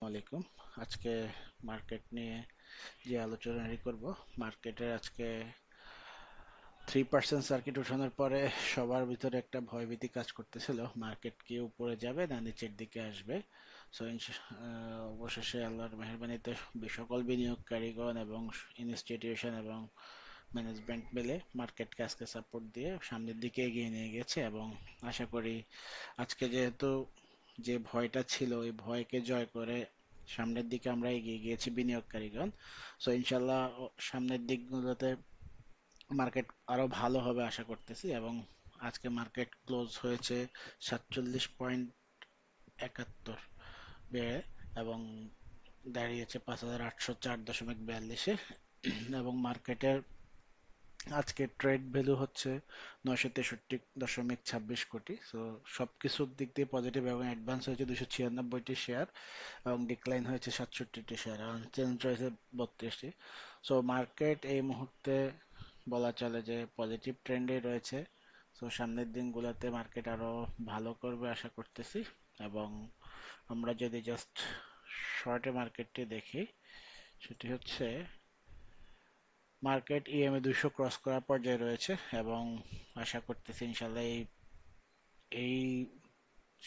আলাইকুম। আজকে মার্কেট নিয়ে যে আলোচনাটি করব, মার্কেটের আজকে 3% সার্কিট ওঠানোর পরে সবার ভিতরে একটা ভয়ভীতি কাজ করতেছিল, মার্কেট কি উপরে যাবে না নিচের দিকে আসবে। সো অবশেষে আল্লাহর মেহেরবানিতে সকল বিনিয়োগকারীগণ এবং ইনস্টিটিউশন এবং ম্যানেজমেন্ট মিলে মার্কেটকে আজকে সাপোর্ট দিয়ে সামনের দিকে এগিয়ে নিয়ে গেছে, এবং আশা করি আজকে যেহেতু যে ভয়টা ছিল ওই ভয়কে জয় করে সামনের দিকে আমরা এগিয়ে গিয়েছি বিনিয়োগকারীগণ। সো ইনশাল্লাহ সামনের দিকগুলোতে মার্কেট আরো ভালো হবে আশা করতেছি, এবং আজকে মার্কেট ক্লোজ হয়েছে 47.71 বেড়ে, এবং দাঁড়িয়েছে 5,804.42-এ। এবং মার্কেটের আজকে ট্রেড ভ্যালু হচ্ছে 963.26 কোটি। সো সবকিছুর দিক দিয়ে পজিটিভ, এবং অ্যাডভান্স হয়েছে 296টি শেয়ার, এবং ডিক্লাইন হয়েছে 67টি শেয়ার, এবং চেঞ্জ রয়েছে 32টি। সো মার্কেট এই মুহূর্তে বলা চলে যে পজিটিভ ট্রেন্ডে রয়েছে। সো সামনের দিনগুলোতে মার্কেট আরো ভালো করবে আশা করতেছি। এবং আমরা যদি জাস্ট শর্টে মার্কেটটি দেখি, সেটি হচ্ছে মার্কেট ইএমএ 200 ক্রস করার পর্যায়ে রয়েছে, এবং আশা করতেছি ইনশাল্লাহ এই এই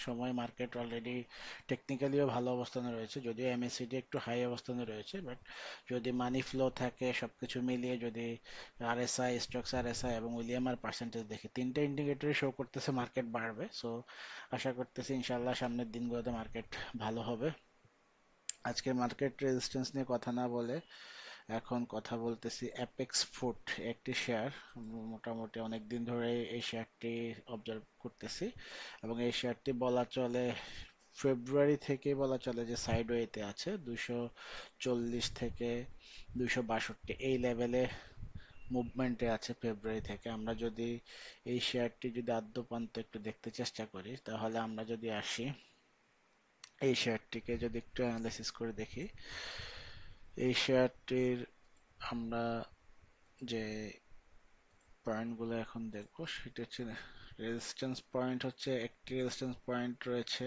সময় মার্কেট অলরেডি টেকনিক্যালিও ভালো অবস্থানে রয়েছে, যদিও এমএসসিডি একটু হাই অবস্থানে রয়েছে। বাট যদি মানি ফ্লো থাকে, সবকিছু মিলিয়ে যদি আরএসআই, স্টকস আরএসআই এবং উইলিয়াম আর পার্সেন্টেজ দেখি, তিনটে ইন্ডিকেটরই শো করতেছে মার্কেট বাড়বে। সো আশা করতেছি ইনশাল্লাহ সামনের দিনগুলোতে মার্কেট ভালো হবে। আজকের মার্কেট রেজিস্ট্যান্স নিয়ে কথা না বলে এখন কথা বলতেছি অ্যাপেক্স ফুড, একটি শেয়ার। মোটামুটি অনেক দিন ধরে এই শেয়ারটি অবজার্ভ করতেছি, এবং এই শেয়ারটি বলা চলে ফেব্রুয়ারি থেকে বলা চলে যে সাইডওয়েতে আছে 240 থেকে 262 এই লেভেলে মুভমেন্টে আছে ফেব্রুয়ারি থেকে। আমরা যদি এই শেয়ারটি যদি আদ্যপান্ত একটু দেখতে চেষ্টা করি, তাহলে আমরা যদি আসি এই শেয়ারটিকে যদি একটু অ্যানালাইসিস করে দেখি, এই শেয়ারটির আমরা যে পয়েন্টগুলো এখন দেখবো সেটা হচ্ছে রেজিস্ট্যান্স পয়েন্ট, হচ্ছে একটি রেজিস্ট্যান্স পয়েন্ট রয়েছে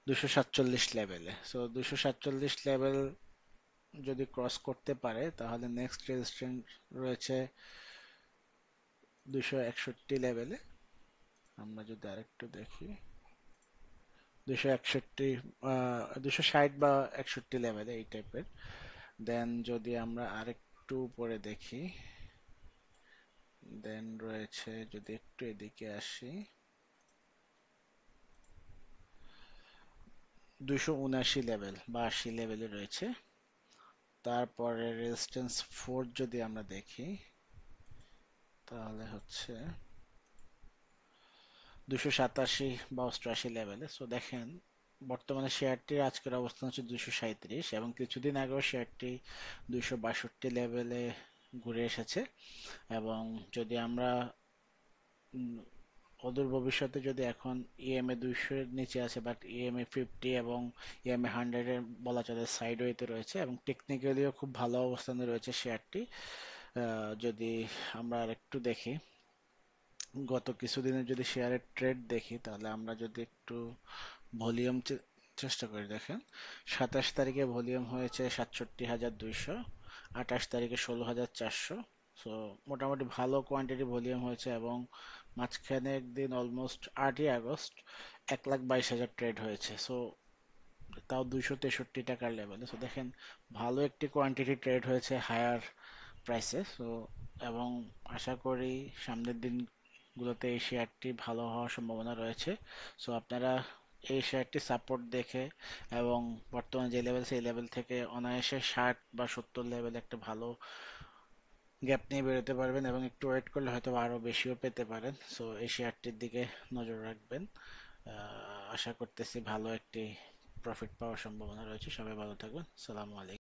247 লেভেলে। সো 247 লেভেল যদি ক্রস করতে পারে, তাহলে নেক্সট রেজিস্ট্যান্স রয়েছে 261 লেভেলে। আমরা যদি আরেকটু দেখি 261, 260 বা 61 লেভেলে এই টাইপের। দেন যদি আমরা আরেকটু উপরে দেখি, দেন রয়েছে যদি একটু এদিকে আসি 279 লেভেল বা 80 লেভেলে রয়েছে। তারপরে রেজিস্ট্যান্স 4 যদি আমরা দেখি, তাহলে হচ্ছে 287 বা 88 লেভেলে। সো দেখেন বর্তমানে শেয়ারটির আজকের অবস্থান হচ্ছে 237, এবং কিছুদিন আগেও শেয়ারটি 262 লেভেলে ঘুরে এসেছে। এবং যদি আমরা অদূর ভবিষ্যতে যদি এখন ইএমএ 200-এর নিচে আছে, বাট ইএমএ 50 এবং ইএমএ 100-এর বলা চলে সাইডওয়েতে রয়েছে, এবং টেকনিক্যালিও খুব ভালো অবস্থানে রয়েছে শেয়ারটি। যদি আমরা আরেকটু দেখি গত কিছুদিনের যদি শেয়ারের ট্রেড দেখি, তাহলে আমরা যদি একটু ভলিউম চেষ্টা করি, দেখেন 27 তারিখে ভলিউম হয়েছে 67,200, 28 তারিখে 16,400। সো মোটামুটি ভালো কোয়ান্টিটি ভলিউম হয়েছে, এবং মাঝখানে একদিন অলমোস্ট 8ই আগস্ট 1,22,000 ট্রেড হয়েছে। সো তাও 263 টাকার লেভেলে। সো দেখেন ভালো একটি কোয়ান্টিটি ট্রেড হয়েছে হায়ার প্রাইসে। সো এবং আশা করি সামনের দিনগুলোতে এই শেয়ারটি ভালো হওয়ার সম্ভাবনা রয়েছে। সো আপনারা এই শেয়ারটি সাপোর্ট দেখে, এবং বর্তমানে যে লেভেল সেই লেভেল থেকে অনায়াসে 60 বা 70 লেভেল একটা ভালো গ্যাপ নিয়ে বেরোতে পারবেন, এবং একটু ওয়েট করলে হয়তো আরো বেশিও পেতে পারেন। সো এই শেয়ারটির দিকে নজর রাখবেন। আশা করতেছি ভালো একটি প্রফিট পাওয়ার সম্ভাবনা রয়েছে। সবাই ভালো থাকবেন। সালামু আলাইকুম।